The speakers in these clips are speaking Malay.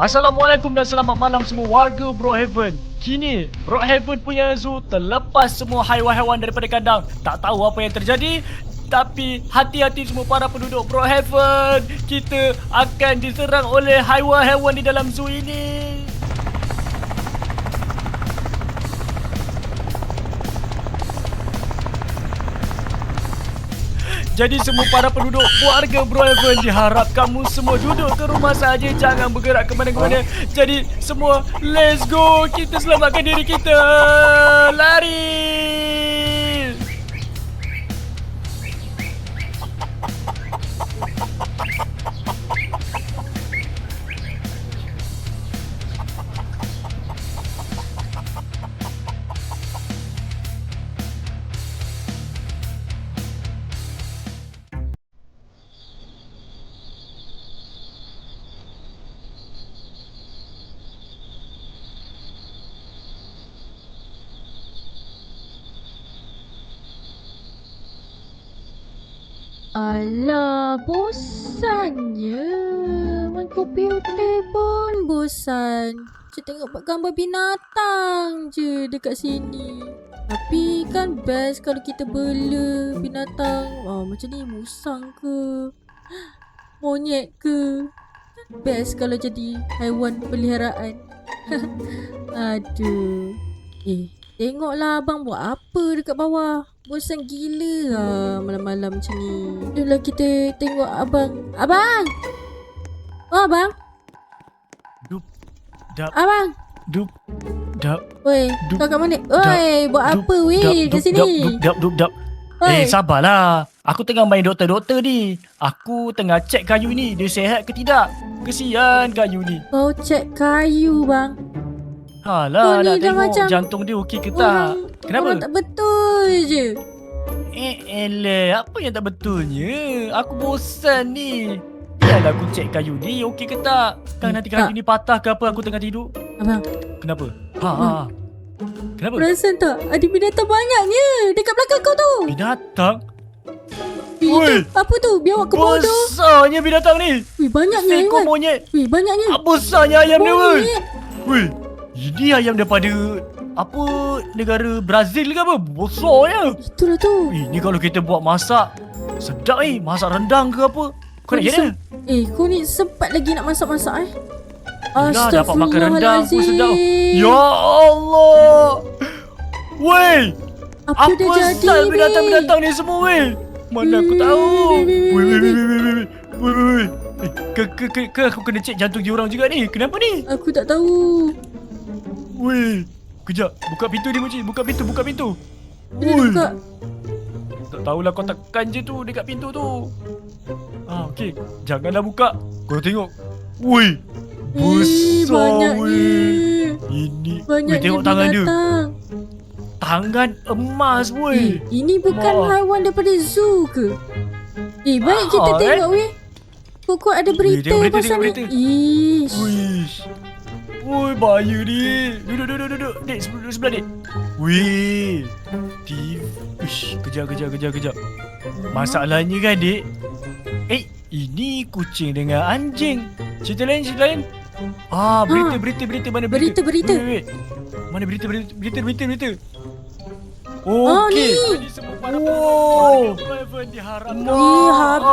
Assalamualaikum dan selamat malam semua warga Brookhaven. Kini Brookhaven punya zoo terlepas semua haiwan-haiwan daripada kandang. Tak tahu apa yang terjadi, tapi hati-hati semua para penduduk Brookhaven. Kita akan diserang oleh haiwan-haiwan di dalam zoo ini. Jadi semua para penduduk warga Brookhaven diharap kamu semua duduk ke rumah saja, jangan bergerak ke mana-mana. Jadi semua let's go, kita selamatkan diri kita. Lari. Alah, bosannya. Main komputer pun bosan. Cik tengok gambar binatang je dekat sini. Tapi kan best kalau kita bela binatang. Macam ni musang ke, monyet ke. Best kalau jadi haiwan peliharaan. Aduh. Tengoklah abang buat apa dekat bawah. Bosan gila lah malam-malam macam ni. Jomlah kita tengok abang. Abang! Oh, abang? Dup, dap, Abang! dup, dap. Weh, kau kat mana? Weh, buat apa weh kat sini? Dup. Sabarlah. Aku tengah main doktor-doktor ni. Aku tengah cek kayu ni, dia sihat ke tidak. Kesian kayu ni. Kau cek kayu, bang. Halah, Kau ni nak dah tengok macam jantung dia okey ke tak. Kenapa? Orang tak betul je. Apa yang tak betulnya? Aku bosan ni. Biarlah aku cek kayu ni okey ke tak. Kan nanti kayu ni patah ke apa aku tengah tidur. Abang, Kenapa? Kenapa? perasan tak? Ada binatang banyaknya dekat belakang kau tu. Binatang? Itu, apa tu? Biawak komodo. Besarnya binatang ni. Weh, banyaknya Seekor Aiman. monyet. Weh, banyaknya. Besarnya ayam dia weh. Monyet. Weh, ini ayam daripada apa negara Brazil ke apa? Besarnya. Itulah tu. Ini kalau kita buat masak sedap masak rendang ke apa. Kau nak kira? Kau ni sempat lagi nak masak-masak Dah dapat makan rendang pun sedap. Astaghfirullahalazim. Ya Allah. Weh, Apa dah apa jadi sal ni? binatang-binatang ni semua weh? Mana aku tahu. Weh. Ke aku kena cek jantung diorang juga ni. Kenapa ni? Aku tak tahu. Weh, kejap. Buka pintu dia Mochi. Buka pintu. Bila dia buka? Tak tahulah kau tekan je tu dekat pintu tu. Okey. Janganlah buka. Kau tengok. Weh. Besar banyaknya. weh. Ini. Banyaknya Weh, tengok tangan dia. binatang. Tangan emas weh. Ini bukan Wah. haiwan daripada zoo ke? Baik kita tengok weh. Kok ada berita tengok berita, pasal tengok ni. berita. Ish. Wish. Woi, bahaya ni. Duduk. Dek, sebelah dek. Weh. Ish, kejap. Masalahnya kan dek. Ini kucing dengan anjing. Cerita lain. Berita. Mana berita? Berita. Wait. Mana berita? Ni. Wow.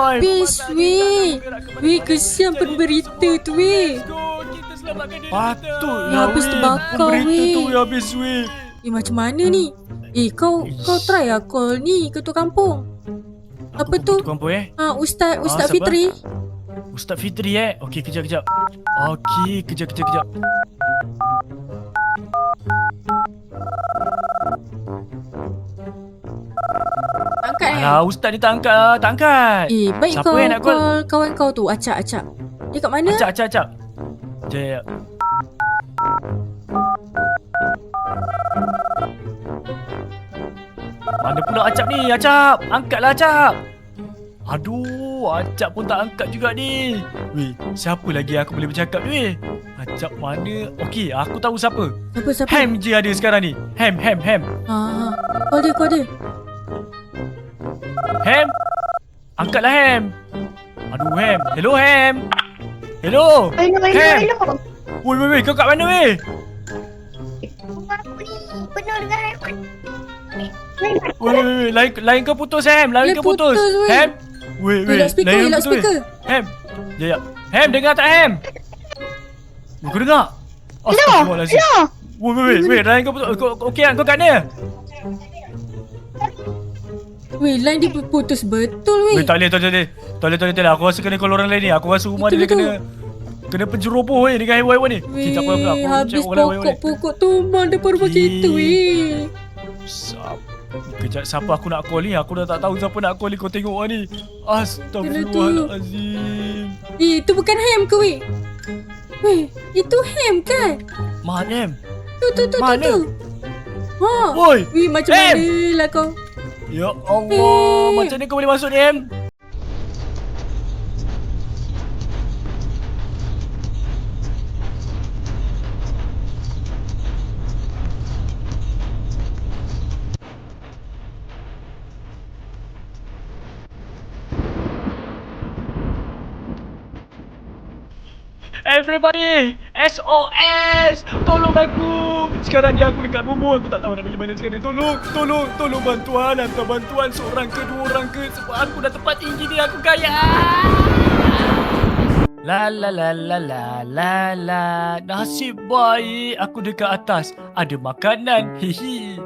Habis weh. Weh, kesian pemberita tu weh. Patutlah Habis terbakar berita weh. tu habis weh. Macam mana ni? Kau try lah call ni ketua kampung. Apa tu? Ketua kampung Ustaz siapa? Fitri. Ustaz Fitri Okey, kejap. Okey, kejap. Angkat Alah, Ustaz ni tak angkat. baik Siapa kau yang nak call? kawan kau tu, Acak. Dia kat mana? Acak. Jap. Mana pula Acap ni? Acap, angkatlah Acap. Aduh, Acap pun tak angkat juga ni. Weh, siapa lagi aku boleh bercakap ni weh? Acap mana? Okey, aku tahu siapa. Siapa? Ham je ada sekarang ni. Ham. Call dia. Ham? Angkatlah Ham. Aduh Ham. Hello Ham. Hello. Hello. Weh, kau kat mana weh? Rumah aku ni penuh dengan haiwan. Weh, lain kau putus Ham. Lain kau putus. weh. Ham. Weh, Loudspeaker, lain kau loudspeaker. putus. Ham. Ya. Ham, dengar tak Ham? Kau dengar? Astagfirullahalazim. Weh, lain kau putus. Okey kan? Kau kat mana? Weh, line dia putus betul weh. Weh, tak boleh. Aku rasa kena call orang lain ni. Aku rasa rumah dia kena penjeroboh weh dengan haiwan-haiwan ni. Weh, Tak apa. Aku habis check orang lain ni. pokok tumbang depan rumah kita weh. Kejap, siapa aku nak call ni? Aku dah tak tahu siapa nak call ni. Kau tengok lah ni. Astagfirullahalazim. Itu bukan Ham ke weh? Weh, itu Ham kan? Mana Ham? Tu. Mana? Ha. Woi. Weh, macam Ham. mana lah kau? Ya Allah, macam ni kau boleh masuk ni Ham? Everybody! SOS! Tolong aku! Sekarang ni aku dekat bumbu. Aku tak tahu nak pergi mana sekarang. Tolong bantuan. Hantar bantuan seorang ke, dua orang ke. Sebab aku dah tempat tinggi ni. Aku kaya. La. Nasib baik aku dekat atas. Ada makanan. Hihi.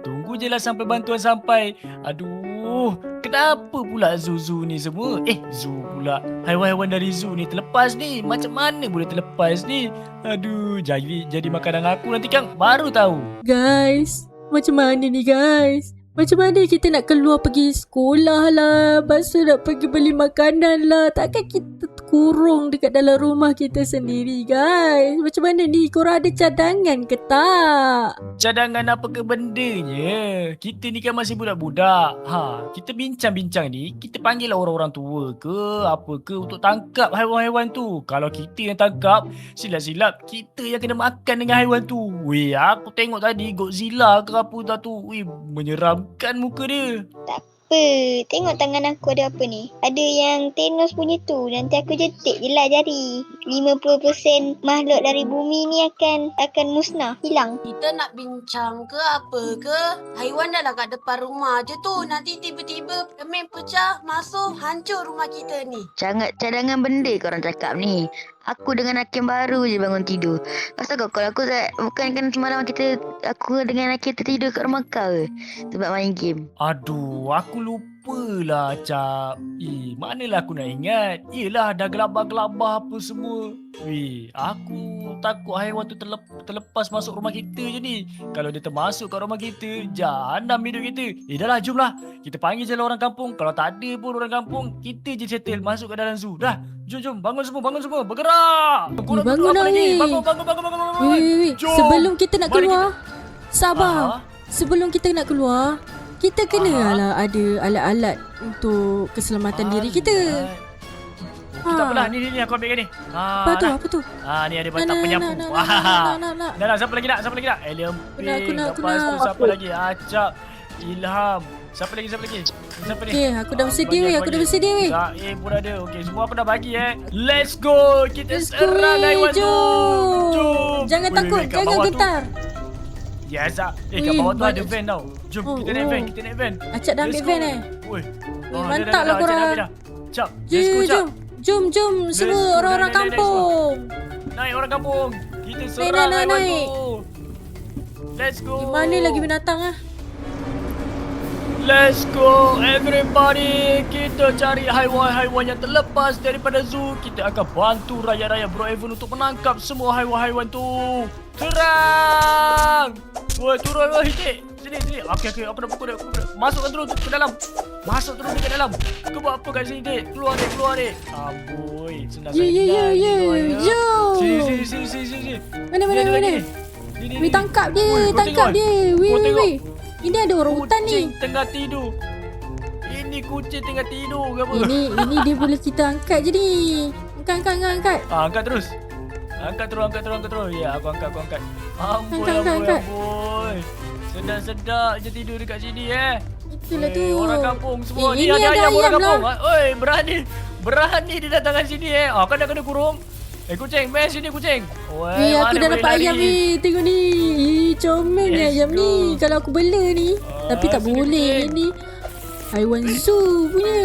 Tunggu je lah sampai bantuan sampai. Aduh. Kenapa pula zoo ni semua? Zoo pula. Haiwan-haiwan dari zoo ni terlepas ni. Macam mana boleh terlepas ni? Aduh, jadi makanan aku nanti Kang baru tahu. Guys, macam mana ni guys? Macam mana kita nak keluar pergi sekolah lah, lepas tu nak pergi beli makanan lah. Takkan kita kurung dekat dalam rumah kita sendiri guys? Macam mana ni? Korang ada cadangan ke tak? Cadangan apa ke bendanya? Kita ni kan masih budak-budak. Kita bincang-bincang ni, kita panggil lah orang-orang tua ke apa ke untuk tangkap haiwan-haiwan tu. Kalau kita yang tangkap, silap-silap kita yang kena makan dengan haiwan tu. Weh, aku tengok tadi Godzilla ke apa dah tu. Weh, menyeramkan muka dia. Tak apa. Tengok tangan aku ada apa ni. Ada yang Thanos punya tu. Nanti aku jetik je lah jari. 50% makhluk dari bumi ni akan musnah. Hilang. Kita nak bincang ke apa ke? Haiwan dah lah kat depan rumah je tu. Nanti tiba-tiba kemen pecah masuk hancur rumah kita ni. Sangat cadangan benda korang cakap ni. Aku dengan Hakim baru je bangun tidur. Pasal kau call aku tak? Bukan kan semalam aku dengan Hakim tertidur kat rumah kau ke? Sebab main game. Aduh, aku lupalah Cap. Manalah aku nak ingat. Yelah, dah gelabah-gelabah apa semua. Aku takut haiwan tu terlepas masuk rumah kita je ni. Kalau dia termasuk kat rumah kita, jahanam hidup kita. Dah lah, jom lah. Kita panggil je lah orang kampung. Kalau tak ada pun orang kampung, kita je settle masuk ke dalam zoo. Dah, jom. Bangun semua. Bergerak. Korang bangun apa dah, lagi? weh. Bangun. Weh. Jom. Sebelum kita nak Mari keluar, sabar. Sebelum kita nak keluar, kita kena lah ada alat-alat untuk keselamatan diri kita. Kita tak apalah. Ni aku ambil kan ni. Apa tu? Ni ada batang penyapu. Nak. Dah, siapa lagi nak? Liam Ping. Aku Lepas tu nak. siapa lagi? Acap. Ilham. Siapa lagi? Siapa ni? Okay, aku dah bersedia weh. Zaim pun ada. Okay, semua aku dah bagi Let's go. Kita serang haiwan tu. Jom. Jangan takut, jangan gentar. Yes, kat bawah tu ada van tau. Jom, kita naik van. Acap dah ambil van Woi. mantap lah korang. Cap, let's go, Cap. Jom semua Let's go, orang-orang naik, kampung. Naik orang kampung. Kita serang haiwan naik. tu. Let's go. Di mana lagi binatang ah? Let's go everybody. Kita cari haiwan-haiwan yang terlepas daripada zoo. Kita akan bantu rakyat-rakyat Brookhaven untuk menangkap semua haiwan-haiwan tu. Serang. Woi, turun woi, Hitik. Sini. Okey, aku dah pukul dia. Masukkan terus ke dalam. Masuk terus ke dalam. Kau buat apa kat sini, Dik? Keluar, Dik. Amboi, senang Ya. Jom. Sini. Mana? Ni. Tangkap dia. Woi, kau tengok. Weh. Ini ada orang hutan ni. Kucing tengah tidur. Ini kucing tengah tidur ke apa? Ini dia boleh kita angkat je ni. Angkat. Angkat terus. Angkat terus. Ya, aku angkat. Amboi. Angkat. Sedap je tidur dekat sini Itulah tu. Orang kampung semua ni ini ada ayam orang lah. kampung. Oi, berani dia datang kat sini Kan dah kena kurung. Kucing, main sini kucing. Oi, Aku mana dah boleh dapat lari? ayam ni. Tengok ni. Comel ni Let's ayam go. ni. Kalau aku bela ni. Tapi tak sini boleh kucing. ni. Haiwan zoo punya.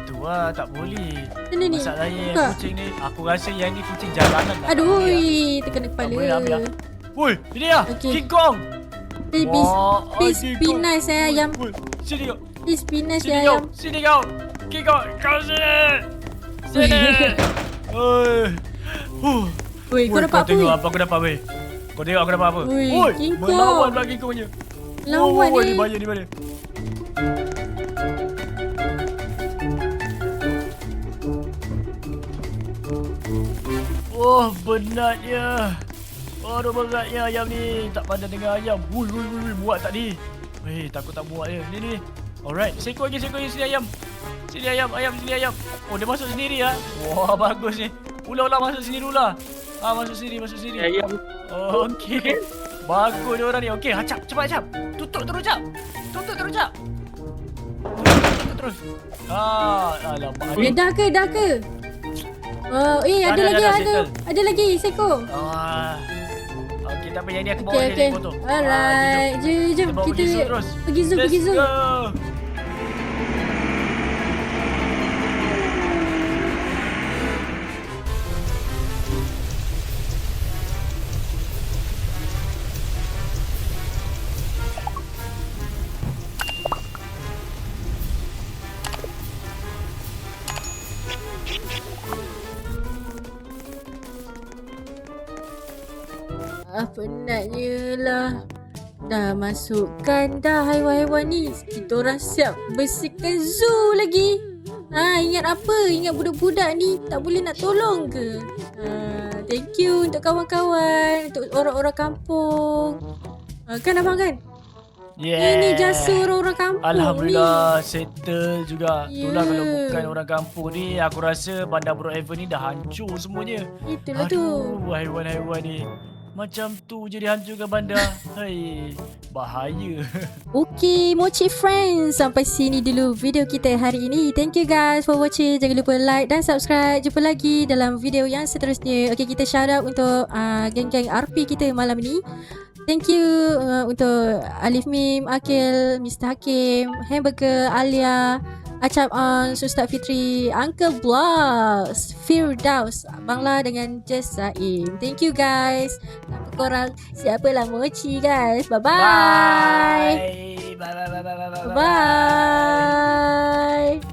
Tu lah, tak boleh. Mana ni? Masalahnya yang Buka. kucing ni, aku rasa yang ni kucing jalanan lah. Aduh, Tak boleh terkena Tak kepala. boleh nak ambil lah. Woi, ini lah. Okey. King Kong. Please, Wah, please King be Kong. nice ayam. Woi, sini kau. Please be nice Sini ayam. kau. Sini kau. King Kong, kau sini. Sini. Oi. Huh. Woi, kau Woi, dapat apa? tengok weh? apa aku dapat weh. Kau tengok aku dapat apa? Woi, Oi, King Kong. melawan pula King Kongnya. Lawan Woi, ni. di mana, di mana? Oh, benatnya. Aduh, beratnya ayam ni. Tak pandai dengan ayam. Wui, muat tak ni? Weh, takut tak muat dia. Ni. Alright, seko lagi sini ayam. Sini ayam sini ayam. Oh, dia masuk sendiri ah. Wah, bagus ni. Ular masuk sini dulu lah. Masuk sini. Ayam. Oh, okey. Bagus dia orang ni. Okey, cepat cap. Tutup terus cap. Tutup terus. Alamak. Dah ke? Dah, settle. Ada lagi seko. Okey, tak apa yang ni aku bawa Okey, dia okey. ni foto. Alright. Jom bawa kita pergi zoo terus. pergi zoo. Let's go. Penatnya lah. Dah masukkan dah haiwan-haiwan ni. Kita orang siap bersihkan zoo lagi. Ingat apa? Ingat budak-budak ni tak boleh nak tolong ke? Thank you untuk kawan-kawan, untuk orang-orang kampung. Kan abang kan? Yeah. Ini jasa orang-orang kampung Alhamdulillah settle juga. Itulah Yeah. kalau bukan orang kampung ni, aku rasa bandar Brookhaven ni dah hancur semuanya. ni. Itulah tu. Aduh, haiwan-haiwan ni. Macam tu je dihancurkan bandar. Hai, bahaya. Okay, Mochi Friends, sampai sini dulu video kita hari ini. Thank you guys for watching. Jangan lupa like dan subscribe. Jumpa lagi dalam video yang seterusnya. Okay, kita shout out untuk geng-geng RP kita malam ni. Thank you untuk Alif Mim, Akil, Mr. Hakim, Hamburger, Alia, Acap On, Ustaz Fitri, Uncle Bloss, Firdaus, Bangla dengan Jess Zaim. Thank you guys. Tanpa korang, siapalah Mochi guys. Bye-bye. Bye. Bye. Bye.